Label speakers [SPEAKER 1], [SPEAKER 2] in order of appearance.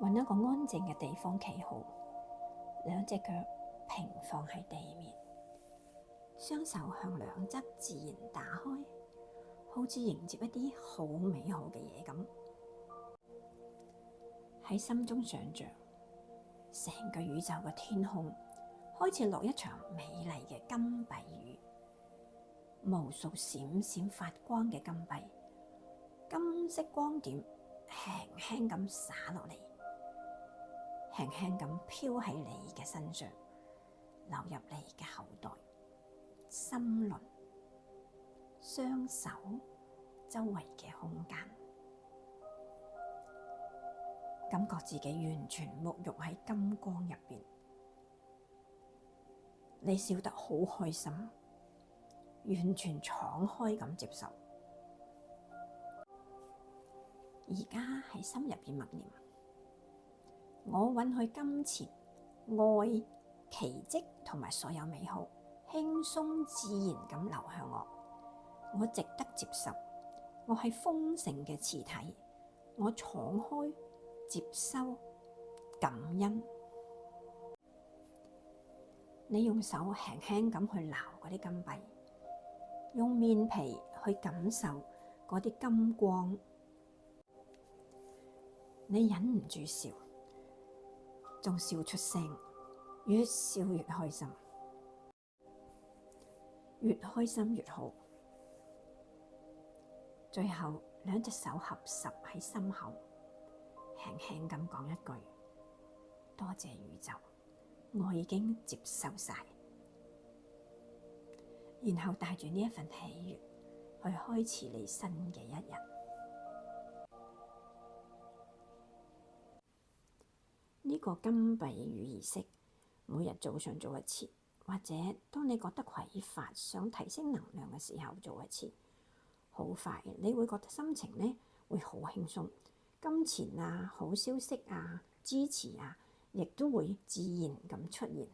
[SPEAKER 1] 揾一個安靜嘅地方企好，兩隻腳平放喺地面，雙手向兩側自然打開，好似迎接一啲好美好嘅嘢咁。喺心中想像，成個宇宙嘅天空開始落一場美麗嘅金幣雨，無數閃閃發光嘅金幣，金色光點輕輕咁灑落嚟，輕輕咁飄喺你嘅身上，流入你嘅口袋、心輪、雙手周圍嘅空間，感覺自己完全沐浴喺金光入邊。你笑得好開心，完全敞開咁接受。而家喺心入邊默念：我允許金錢、愛、奇蹟同埋所有美好輕鬆自然咁流向我。我值得接受，我係豐盛嘅磁體，我敞開接收感恩。你用手輕輕咁去撈嗰啲金幣，用面皮去感受嗰啲金光。你忍唔住笑，仲笑出聲，越笑越開心，越開心越好。最後兩隻手合十喺心口，輕輕咁講一句：多謝宇宙，我已經接受晒。然後帶住呢一份喜悅去開始你新嘅一日。呢個金幣雨儀式，每日早上做一次，或者當你覺得匱乏、想提升能量嘅時候做一次。好快，你會覺得心情呢會好輕鬆，金錢啊、好消息啊、支持啊，亦都會自然咁出現。